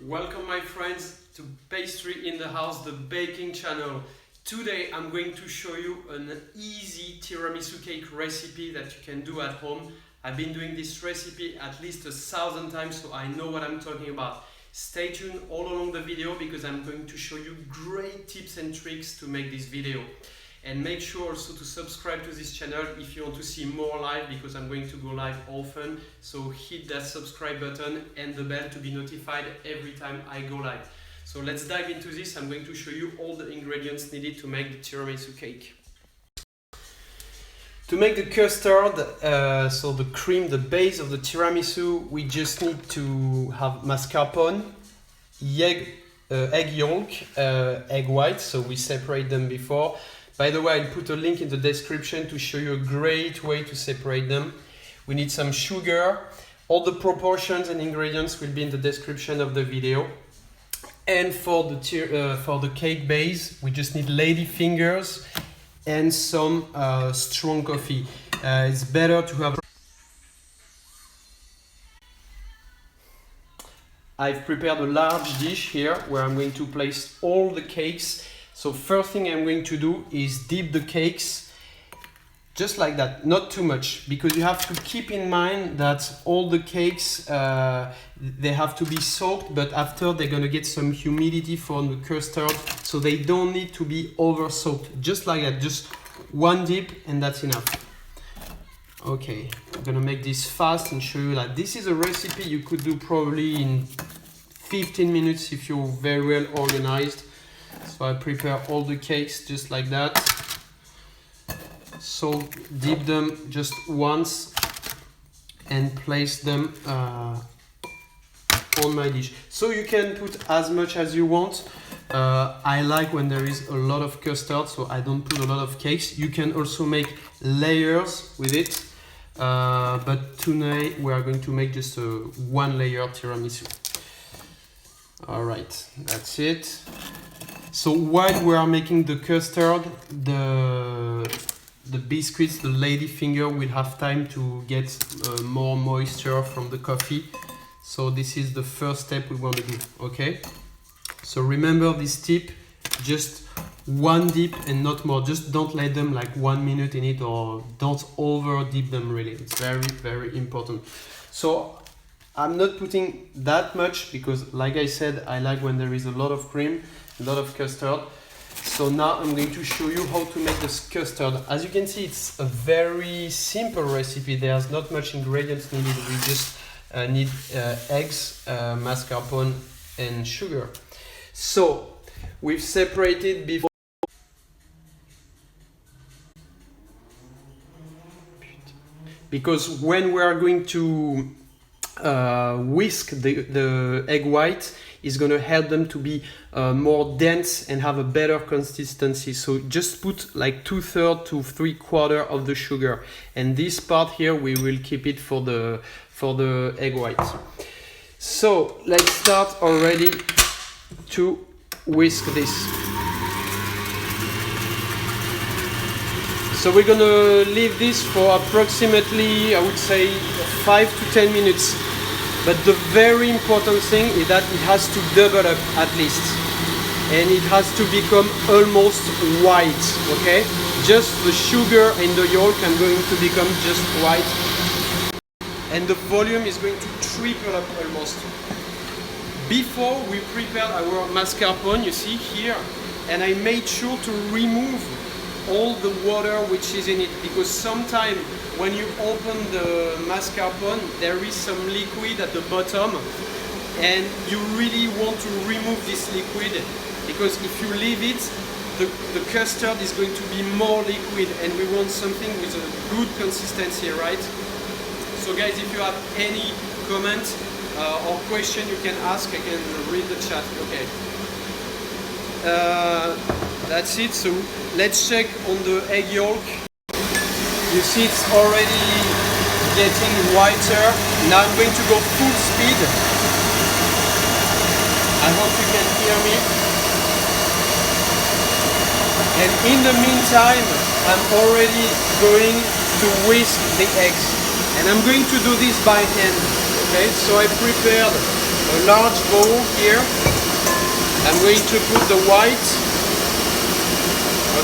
Welcome my friends to Pastry in the House, the baking channel. Today I'm going to show you an easy tiramisu cake recipe that you can do at home. I've been doing this recipe at least 1,000 times, so I know what I'm talking about. Stay tuned all along the video because I'm going to show you great tips and tricks to make this video. And make sure also to subscribe to this channel if you want to see more live, because I'm going to go live often. So hit that subscribe button and the bell to be notified every time I go live. So let's dive into this. I'm going to show you all the ingredients needed to make the tiramisu cake. To make the custard, so the cream, the base of the tiramisu, we just need to have mascarpone, egg yolk, egg white, so we separate them before. By the way, I'll put a link in the description to show you a great way to separate them. We need some sugar. All the proportions and ingredients will be in the description of the video. And for the cake base, we just need lady fingers and some strong coffee. It's better to have... I've prepared a large dish here where I'm going to place all the cakes. So first thing I'm going to do is dip the cakes just like that, not too much, because you have to keep in mind that all the cakes, they have to be soaked, but after they're gonna get some humidity from the custard, so they don't need to be over soaked. Just like that, just one dip and that's enough. Okay, I'm gonna make this fast and show you that this is a recipe you could do probably in 15 minutes if you're very well organized. So I prepare all the cakes just like that. So dip them just once and place them on my dish. So you can put as much as you want. I like when there is a lot of custard, so I don't put a lot of cakes. You can also make layers with it. But tonight we are going to make just a one layer tiramisu. Alright, that's it. So while we are making the custard, the biscuits, the lady finger will have time to get more moisture from the coffee. So this is the first step we want to do, okay? So remember this tip, just one dip and not more. Just don't let them like 1 minute in it, or don't over dip them really. It's very, very important. So I'm not putting that much because, like I said, I like when there is a lot of cream, a lot of custard. So now I'm going to show you how to make this custard. As you can see, it's a very simple recipe. There's not much ingredients needed. We just need eggs, mascarpone and sugar. So we've separated before. Because when we are going to whisk the egg white, is going to help them to be more dense and have a better consistency. So just put like 2/3 to 3/4 of the sugar, and this part here we will keep it for the egg white. So let's start already to whisk this. So we're gonna leave this for approximately, I would say, 5 to 10 minutes. But the very important thing is that it has to double up at least. And it has to become almost white, okay? Just the sugar and the yolk are going to become just white. And the volume is going to triple up almost. Before we prepared our mascarpone, you see here, and I made sure to remove all the water which is in it, because sometimes when you open the mascarpone there is some liquid at the bottom, and you really want to remove this liquid, because if you leave it, the custard is going to be more liquid, and we want something with a good consistency, right? So guys, if you have any comment or question you can ask, I can read the chat, okay? That's it. So let's check on the egg yolk. You see it's already getting whiter. Now I'm going to go full speed. I hope you can hear me. And in the meantime, I'm already going to whisk the eggs. And I'm going to do this by hand. Okay, so I prepared a a large bowl here. I'm going to put the white,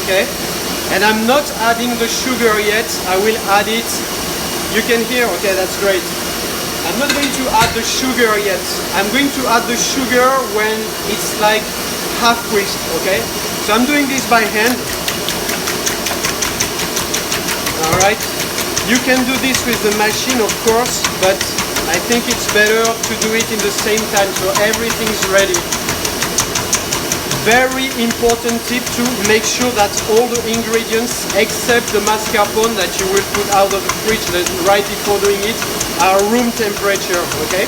okay? And I'm not adding the sugar yet, I will add it. You can hear, okay, that's great. I'm not going to add the sugar yet. I'm going to add the sugar when it's like half whisked, okay? So I'm doing this by hand. Alright, you can do this with the machine, of course, but I think it's better to do it in the same time so everything's ready. Very important tip to make sure that all the ingredients except the mascarpone that you will put out of the fridge right before doing it are room temperature, okay?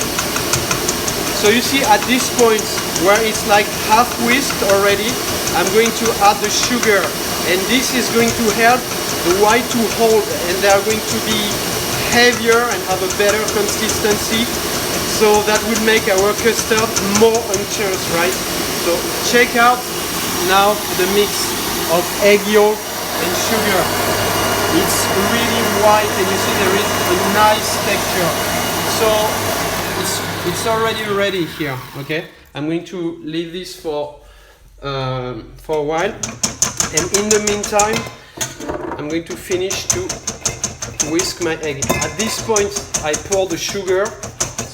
So you see at this point where it's like half whisked already, I'm going to add the sugar, and this is going to help the white to hold, and they are going to be heavier and have a better consistency, so that will make our custard more unctuous, right? So check out now the mix of egg yolk and sugar. It's really white and you see there is a nice texture. So it's already ready here, okay? I'm going to leave this for a while. And in the meantime, I'm going to finish to whisk my egg. At this point, I pour the sugar.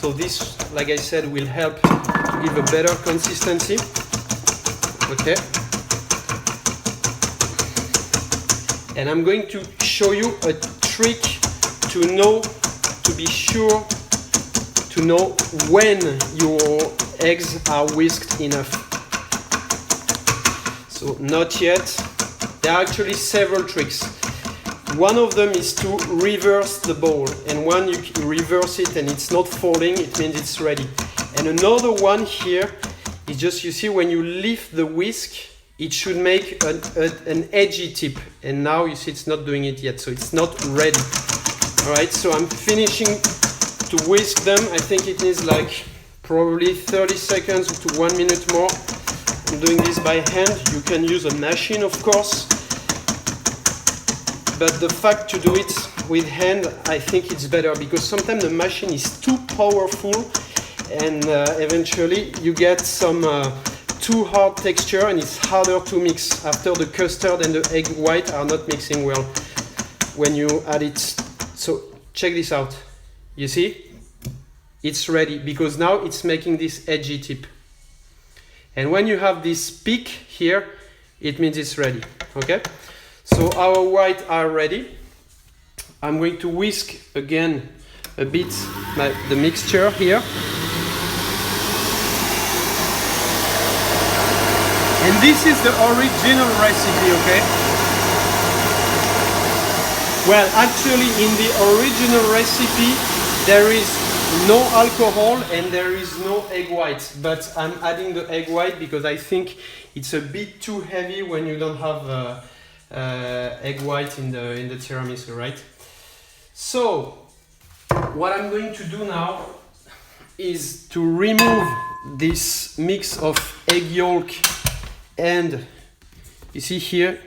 So this, like I said, will help to give a better consistency. Okay. And I'm going to show you a trick to be sure to know when your eggs are whisked enough. So not yet. There are actually several tricks. One of them is to reverse the bowl, and when you reverse it and it's not falling, it means it's ready. And another one here is just, you see, when you lift the whisk, it should make an edgy tip, and now you see it's not doing it yet, so it's not ready. Alright, so I'm finishing to whisk them. I think it needs like probably 30 seconds to 1 minute more. I'm doing this by hand. You can use a machine, of course, but the fact to do it with hand, I think it's better, because sometimes the machine is too powerful and eventually you get some too hard texture and it's harder to mix after the custard and the egg white are not mixing well when you add it. So check this out. You see? It's ready because now it's making this edgy tip. And when you have this peak here, it means it's ready. Okay? So our white are ready. I'm going to whisk again a bit the mixture here. And this is the original recipe, okay? Well, actually in the original recipe there is no alcohol and there is no egg white, but I'm adding the egg white because I think it's a bit too heavy when you don't have egg white in the tiramisu, right? So what I'm going to do now is to remove this mix of egg yolk, and you see here,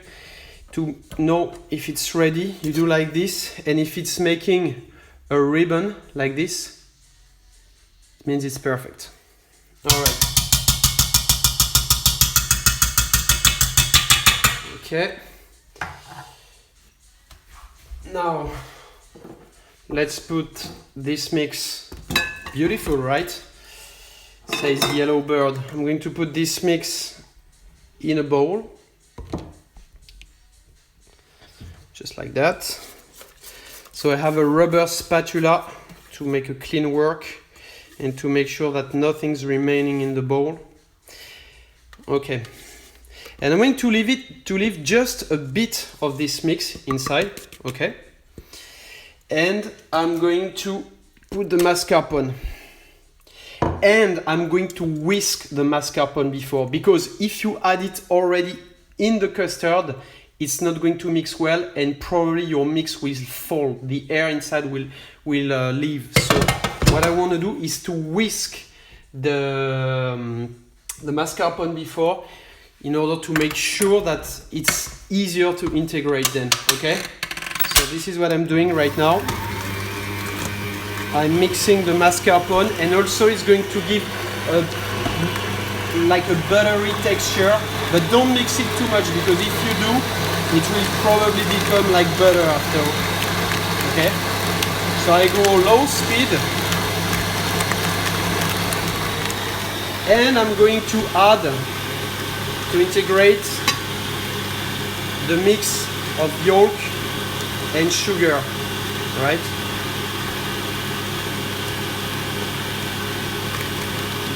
to know if it's ready, you do like this, and if it's making a ribbon like this, it means it's perfect. All right. Okay. Now let's put this mix. Beautiful, right? Says yellow bird. I'm going to put this mix in a bowl, just like that. So I have a rubber spatula to make a clean work and to make sure that nothing's remaining in the bowl. Okay. And I'm going to leave just a bit of this mix inside, okay? And I'm going to put the mascarpone. And I'm going to whisk the mascarpone before, because if you add it already in the custard, it's not going to mix well and probably your mix will fall. The air inside will leave. So what I want to do is to whisk the mascarpone before, in order to make sure that it's easier to integrate then, okay? So this is what I'm doing right now. I'm mixing the mascarpone, and also it's going to give like a buttery texture, but don't mix it too much, because if you do, it will probably become like butter after. Okay, so I go low speed, and I'm going to add, to integrate, the mix of yolk and sugar, right?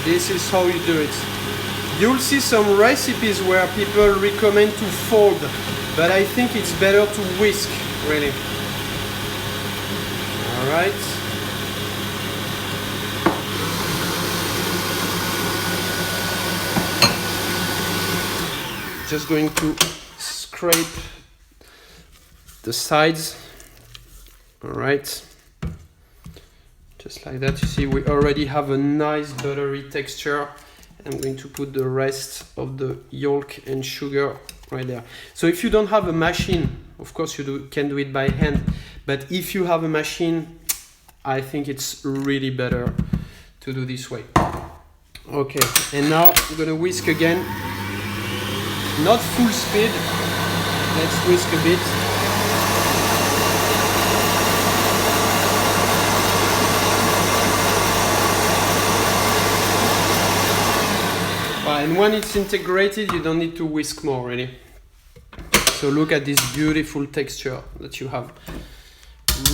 This is how you do it. You'll see some recipes where people recommend to fold, but I think it's better to whisk, really. All right. Just going to scrape the sides. All right. Just like that. You see, we already have a nice buttery texture. I'm going to put the rest of the yolk and sugar right there. So if you don't have a machine, of course you can do it by hand, but if you have a machine, I think it's really better to do this way. Okay, and now I'm gonna whisk again. Not full speed. Let's whisk a bit. And when it's integrated, you don't need to whisk more, really. So look at this beautiful texture that you have.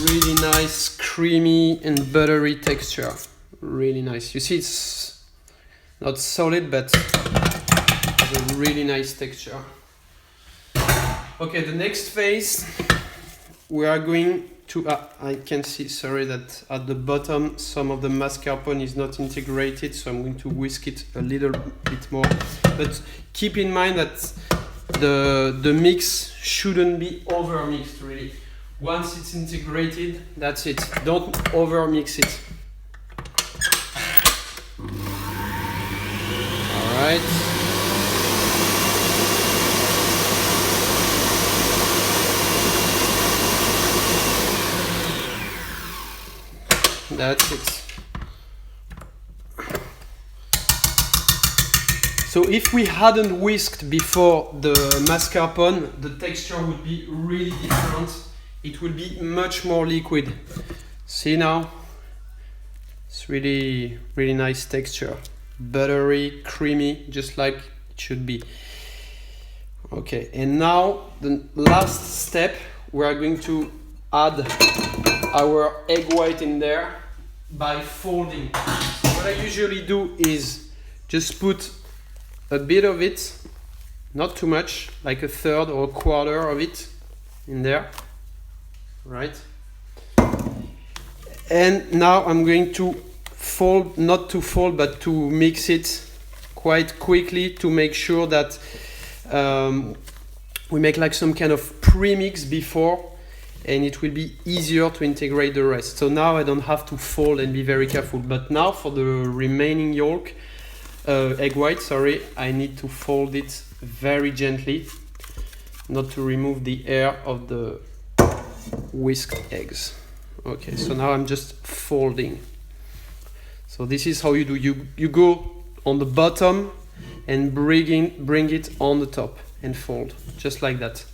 Really nice, creamy and buttery texture. Really nice. You see, it's not solid, but it's a really nice texture. Okay, the next phase, we are going to, I can see, sorry, that at the bottom some of the mascarpone is not integrated, so I'm going to whisk it a little bit more. But keep in mind that the mix shouldn't be over mixed, really. Once it's integrated, that's it. Don't over mix it. All right. That's it. So if we hadn't whisked before the mascarpone, the texture would be really different. It would be much more liquid. See now? It's really, really nice texture. Buttery, creamy, just like it should be. Okay, and now the last step, we are going to add our egg white in there by folding. So what I usually do is just put a bit of it, not too much, like a third or a quarter of it in there, right? And now I'm going to fold, not to fold, but to mix it quite quickly to make sure that we make like some kind of pre-mix before, and it will be easier to integrate the rest. So now I don't have to fold and be very careful. But now for the remaining yolk, egg white, sorry, I need to fold it very gently, not to remove the air of the whisked eggs. Okay, so now I'm just folding. So this is how you do. You go on the bottom and bring it on the top and fold, just like that.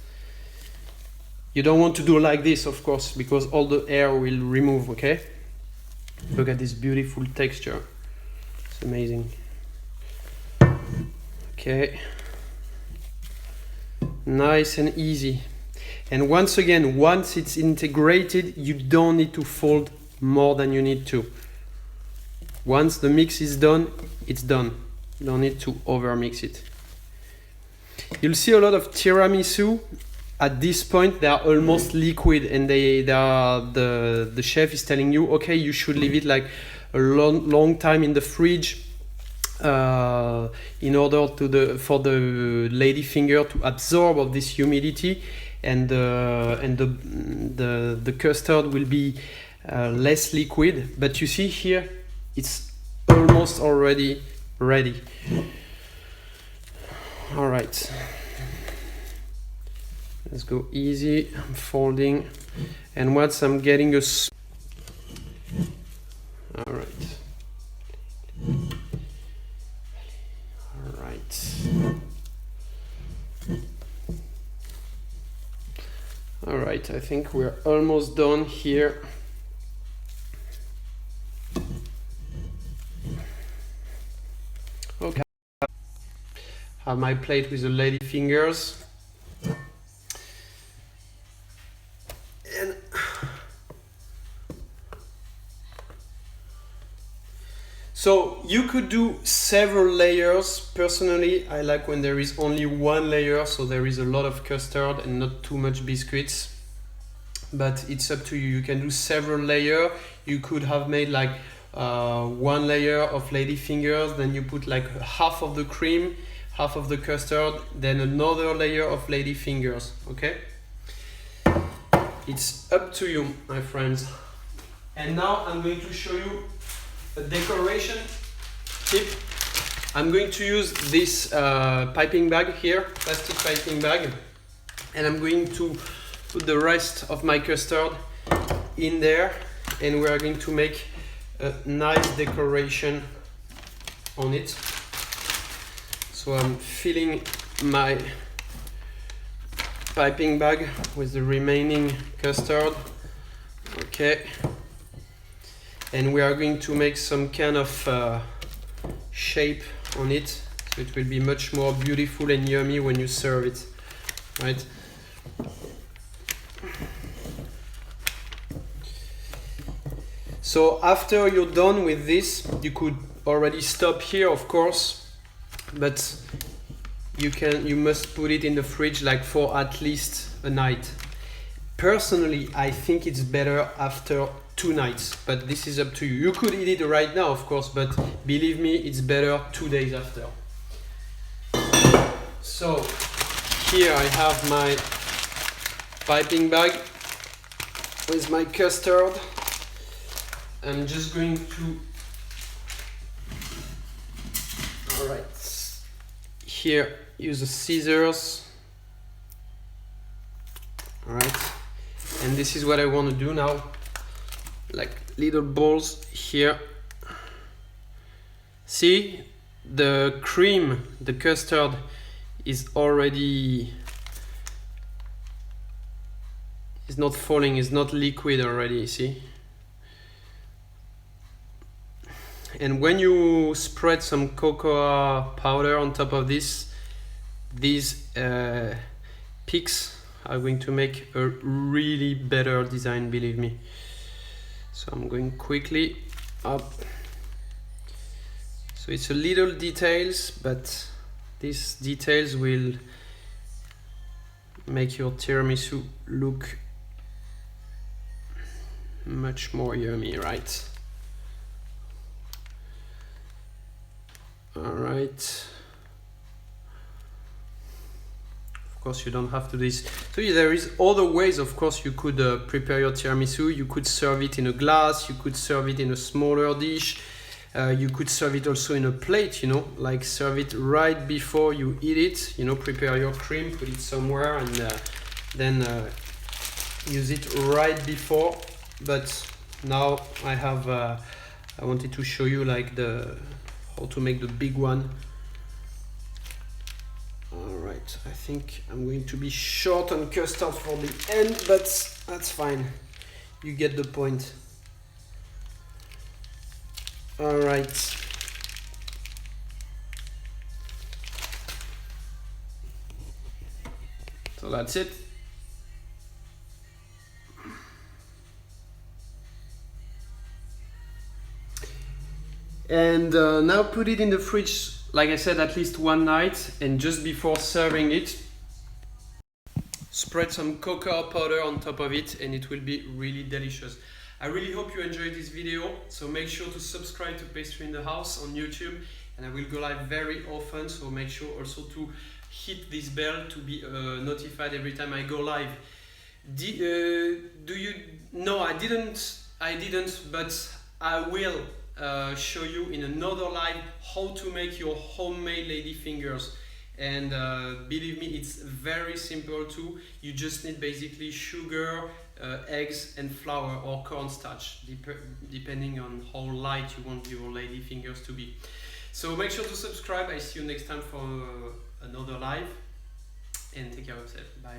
You don't want to do like this, of course, because all the air will remove, okay? Look at this beautiful texture. It's amazing. Okay. Nice and easy. And once again, once it's integrated, you don't need to fold more than you need to. Once the mix is done, it's done. You don't need to over mix it. You'll see a lot of tiramisu. At this point, they are almost liquid, and the chef is telling you, okay, you should leave it like a long time in the fridge in order for the lady finger to absorb of this humidity, and the custard will be less liquid. But you see here, it's almost already ready. All right. Let's go easy. I'm folding, and once I'm getting all right. All right, I think we're almost done here. Okay, have my plate with the lady fingers. And so you could do several layers. Personally, I like when there is only one layer, so there is a lot of custard and not too much biscuits. But it's up to you. You can do several layers. You could have made like one layer of lady fingers, then you put like half of the cream, half of the custard, then another layer of lady fingers. Okay? It's up to you, my friends. And now I'm going to show you a decoration tip. I'm going to use this piping bag here, plastic piping bag, and I'm going to put the rest of my custard in there, and we are going to make a nice decoration on it. So I'm filling my piping bag with the remaining custard. Okay, and we are going to make some kind of shape on it, so it will be much more beautiful and yummy when you serve it, right? So after you're done with this, you could already stop here, of course, but you must put it in the fridge like for at least a night. Personally, I think it's better after 2 nights, but this is up to you. You could eat it right now, of course, but believe me, it's better 2 days after. So here I have my piping bag with my custard. I'm just going to, all right, here use the scissors. All right, and this is what I want to do now, like little balls here. See, the cream, the custard is already, it's not falling, it's not liquid already, see? And when you spread some cocoa powder on top of this, these peaks are going to make a really better design, believe me. So I'm going quickly up. So it's a little details, but these details will make your tiramisu look much more yummy, right? All right. Of course, you don't have to do this. So yeah, there is other ways. Of course, you could prepare your tiramisu. You could serve it in a glass. You could serve it in a smaller dish. You could serve it also in a plate. You know, like serve it right before you eat it. You know, prepare your cream, put it somewhere, and then use it right before. But now I have. I wanted to show you like how to make the big one. All right, I think I'm going to be short on custard for the end, but that's fine. You get the point. All right. So that's it. And now put it in the fridge, like I said, at least 1 night, and just before serving it, spread some cocoa powder on top of it, and it will be really delicious. I really hope you enjoyed this video, so make sure to subscribe to Pastry in the House on YouTube, and I will go live very often, so make sure also to hit this bell to be notified every time I go live. Do you? No, I didn't, but I will show you in another live how to make your homemade lady fingers, and believe me, it's very simple too. You just need basically sugar, eggs and flour or cornstarch, depending on how light you want your lady fingers to be. So make sure to subscribe. I see you next time for another live, and take care of yourself. Bye.